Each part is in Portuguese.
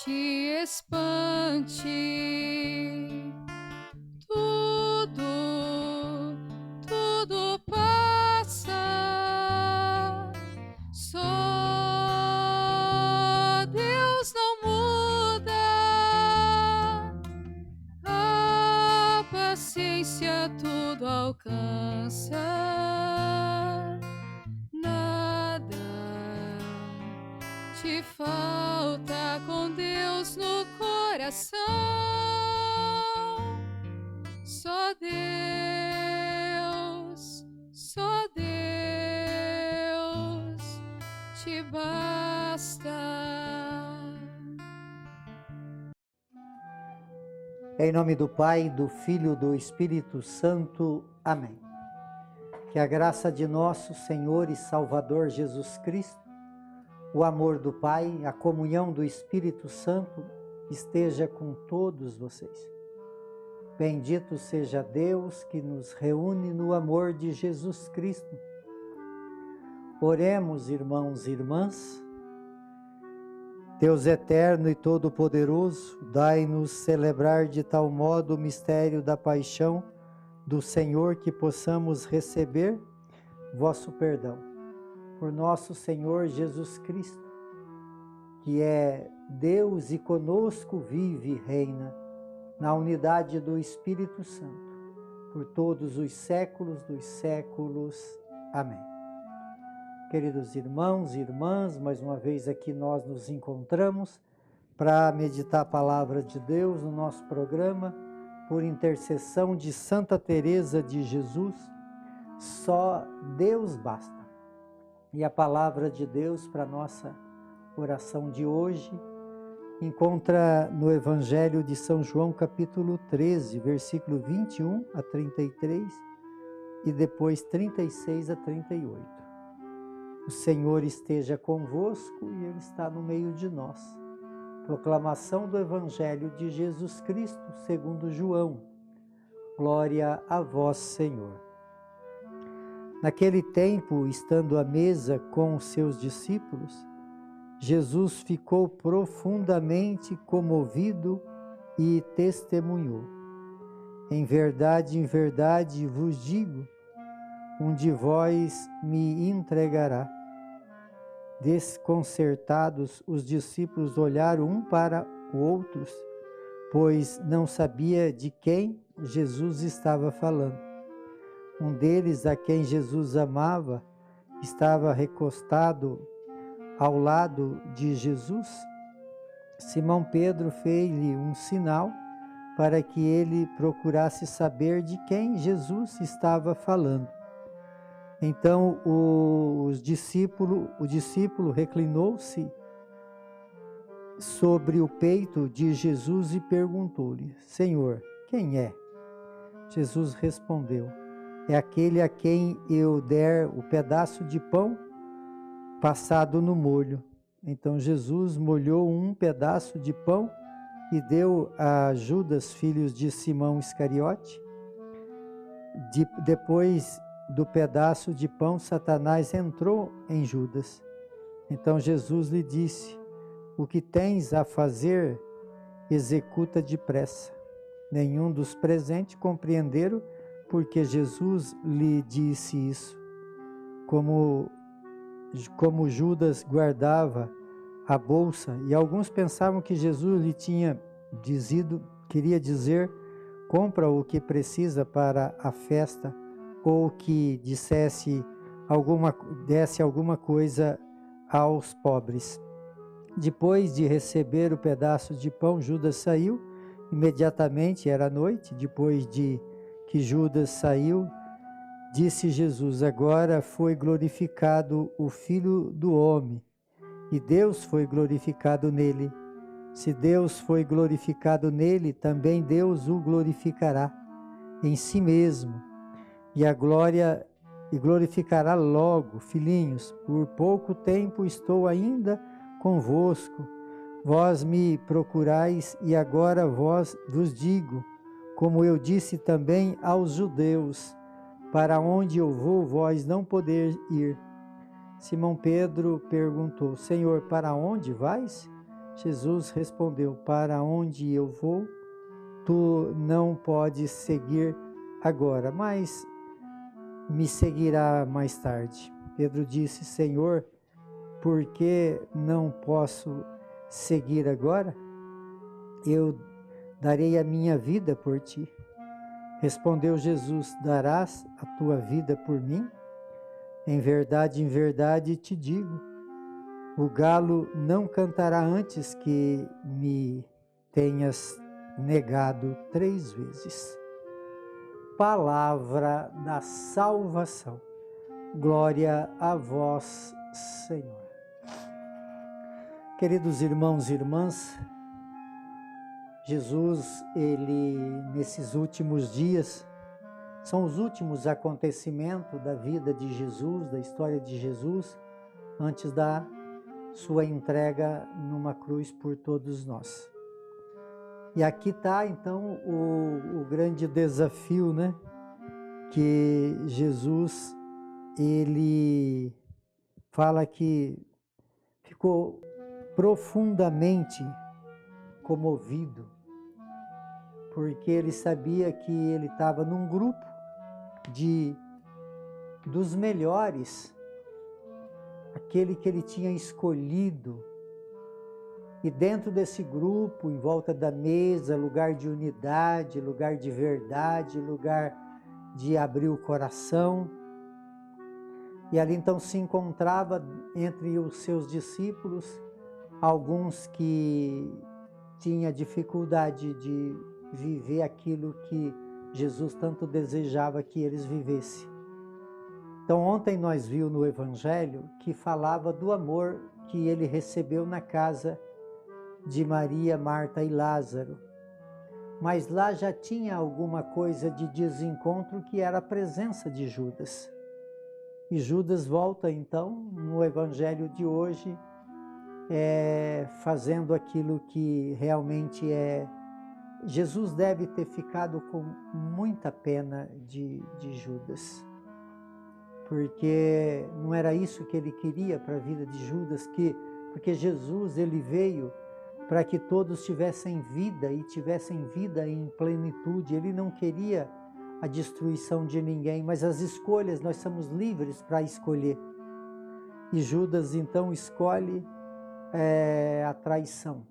te espante. Tudo passa. Só Deus não muda. A paciência tudo alcança. Nada te falta com Deus no coração. Só Deus te basta. Em nome do Pai, do Filho e do Espírito Santo. Amém. Que a graça de nosso Senhor e Salvador Jesus Cristo, o amor do Pai, a comunhão do Espírito Santo esteja com todos vocês. Bendito seja Deus que nos reúne no amor de Jesus Cristo. Oremos, irmãos e irmãs. Deus eterno e todo-poderoso, dai-nos celebrar de tal modo o mistério da paixão do Senhor que possamos receber vosso perdão. Por nosso Senhor Jesus Cristo, que é Deus e conosco vive e reina, na unidade do Espírito Santo, por todos os séculos dos séculos. Amém. Queridos irmãos e irmãs, mais uma vez aqui nós nos encontramos para meditar a palavra de Deus no nosso programa, por intercessão de Santa Teresa de Jesus. Só Deus basta. E a palavra de Deus para a nossa oração de hoje encontra no Evangelho de São João, capítulo 13, versículo 21 a 33 e depois 36 a 38. O Senhor esteja convosco e Ele está no meio de nós. Proclamação do Evangelho de Jesus Cristo segundo João. Glória a vós, Senhor. Naquele tempo, estando à mesa com os seus discípulos, Jesus ficou profundamente comovido e testemunhou: em verdade vos digo, um de vós me entregará. Desconcertados, os discípulos olharam um para o outro, pois não sabia de quem Jesus estava falando. Um deles, a quem Jesus amava, estava recostado ao lado de Jesus. Simão Pedro fez-lhe um sinal para que ele procurasse saber de quem Jesus estava falando. Então o discípulo reclinou-se sobre o peito de Jesus e perguntou-lhe: Senhor, quem é? Jesus respondeu: é aquele a quem eu der o pedaço de pão passado no molho. Então Jesus molhou um pedaço de pão e deu a Judas, filho de Simão Iscariote. Depois do pedaço de pão, Satanás entrou em Judas. Então Jesus lhe disse: o que tens a fazer, executa depressa. Nenhum dos presentes compreenderam porque Jesus lhe disse isso. Como Judas guardava a bolsa, e alguns pensavam que Jesus lhe queria dizer: compra o que precisa para a festa, ou que desse alguma coisa aos pobres. Depois de receber o pedaço de pão, Judas saiu. Imediatamente era noite. Depois de que Judas saiu, disse Jesus: agora foi glorificado o Filho do Homem, e Deus foi glorificado nele. Se Deus foi glorificado nele, também Deus o glorificará em si mesmo, e glorificará logo. Filhinhos, por pouco tempo estou ainda convosco. Vós me procurais, e agora vos digo, como eu disse também aos judeus: para onde eu vou, vós não podeis ir. Simão Pedro perguntou: Senhor, para onde vais? Jesus respondeu: para onde eu vou, tu não podes seguir agora, mas me seguirá mais tarde. Pedro disse: Senhor, por que não posso seguir agora? Eu darei a minha vida por ti. Respondeu Jesus: darás a tua vida por mim? Em verdade te digo, o galo não cantará antes que me tenhas negado 3 vezes. Palavra da salvação. Glória a vós, Senhor. Queridos irmãos e irmãs, Jesus, ele nesses últimos dias, são os últimos acontecimentos da vida de Jesus, da história de Jesus, antes da sua entrega numa cruz por todos nós. E aqui está então o grande desafio, né? Que Jesus, ele fala que ficou profundamente comovido, porque ele sabia que ele estava num grupo dos melhores, aquele que ele tinha escolhido, e dentro desse grupo, em volta da mesa, lugar de unidade, lugar de verdade, lugar de abrir o coração. E ali então se encontrava entre os seus discípulos alguns que tinham dificuldade de viver aquilo que Jesus tanto desejava que eles vivessem. Então ontem nós vimos no Evangelho que falava do amor que ele recebeu na casa de Maria, Marta e Lázaro. Mas lá já tinha alguma coisa de desencontro, que era a presença de Judas. E Judas volta então no Evangelho de hoje, fazendo aquilo que realmente é. Jesus deve ter ficado com muita pena de Judas, porque não era isso que ele queria para a vida de Judas, porque Jesus ele veio para que todos tivessem vida e tivessem vida em plenitude. Ele não queria a destruição de ninguém, mas as escolhas, nós somos livres para escolher. E Judas então escolhe a traição.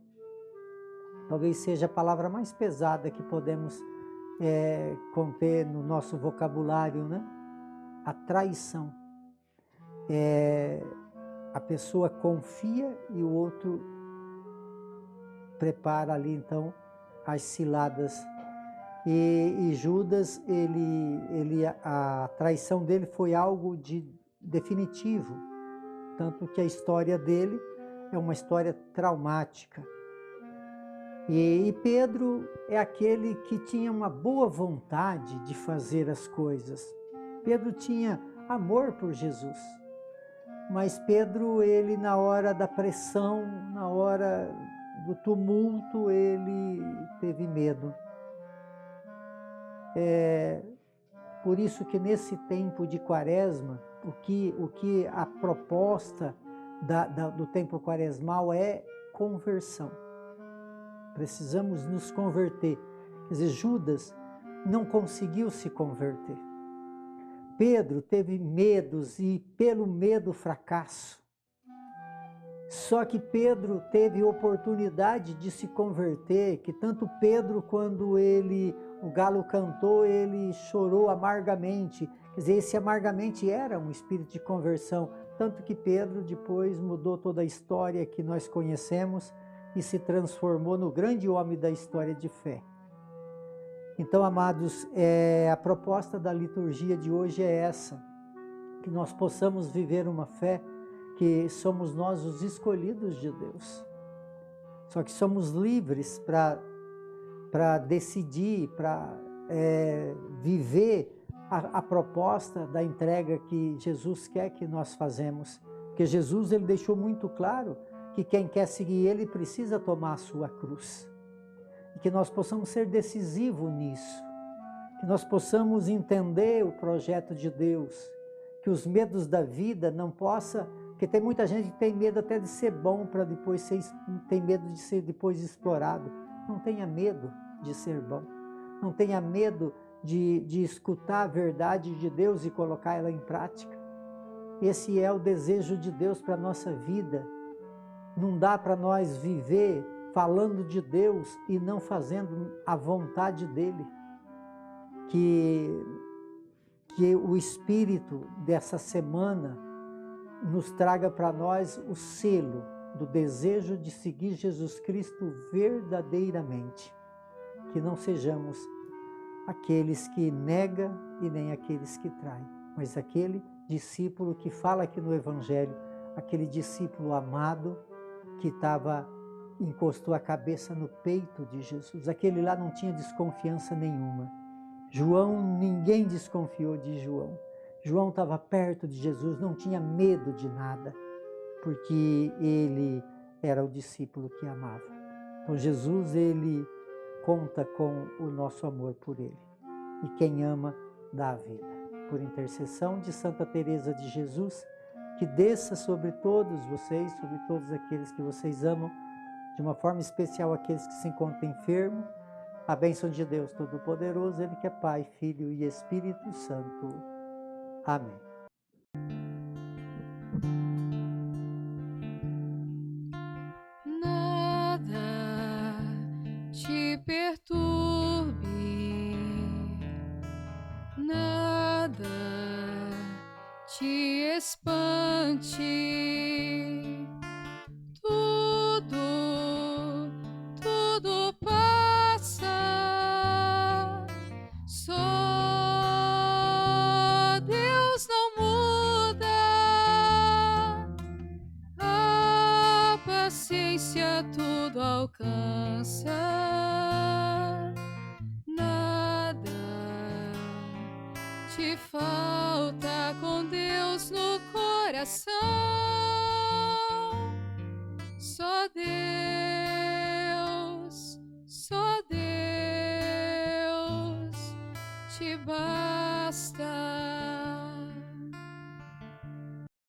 Talvez seja a palavra mais pesada que podemos conter no nosso vocabulário, né? A traição. A pessoa confia e o outro prepara ali então as ciladas. E Judas, a traição dele foi algo de definitivo, tanto que a história dele é uma história traumática. E Pedro é aquele que tinha uma boa vontade de fazer as coisas. Pedro tinha amor por Jesus, mas Pedro, ele na hora da pressão, na hora do tumulto, ele teve medo. Por isso que nesse tempo de quaresma, o que a proposta do tempo quaresmal é conversão. Precisamos nos converter. Quer dizer, Judas não conseguiu se converter. Pedro teve medos e pelo medo fracasso. Só que Pedro teve oportunidade de se converter, que tanto Pedro, quando o galo cantou, ele chorou amargamente. Quer dizer, esse amargamente era um espírito de conversão, tanto que Pedro depois mudou toda a história que nós conhecemos e se transformou no grande homem da história de fé. Então, amados, a proposta da liturgia de hoje é essa, que nós possamos viver uma fé que somos nós os escolhidos de Deus. Só que somos livres para decidir, para viver a proposta da entrega que Jesus quer que nós fazemos. Porque Jesus, ele deixou muito claro que quem quer seguir ele precisa tomar a sua cruz. E que nós possamos ser decisivos nisso. Que nós possamos entender o projeto de Deus. Que os medos da vida não possam Porque tem muita gente que tem medo até de ser bom para depois ser, tem medo de ser depois explorado. Não tenha medo de ser bom. Não tenha medo de escutar a verdade de Deus e colocar ela em prática. Esse é o desejo de Deus para a nossa vida. Não dá para nós viver falando de Deus e não fazendo a vontade dEle. Que o Espírito dessa semana nos traga para nós o selo do desejo de seguir Jesus Cristo verdadeiramente. Que não sejamos aqueles que negam e nem aqueles que traem, mas aquele discípulo que fala aqui no Evangelho, aquele discípulo amado que encostou a cabeça no peito de Jesus. Aquele lá não tinha desconfiança nenhuma. João, ninguém desconfiou de João. João estava perto de Jesus, não tinha medo de nada, porque ele era o discípulo que amava. Então Jesus, ele conta com o nosso amor por ele. E quem ama, dá a vida. Por intercessão de Santa Teresa de Jesus, que desça sobre todos vocês, sobre todos aqueles que vocês amam, de uma forma especial aqueles que se encontram enfermos, a bênção de Deus Todo-Poderoso, Ele que é Pai, Filho e Espírito Santo. Amém. Nada te perturbe, nada te espante, tudo passa, só Deus não muda, a paciência tudo alcança, nada te falta com Deus no coração, só Deus te basta.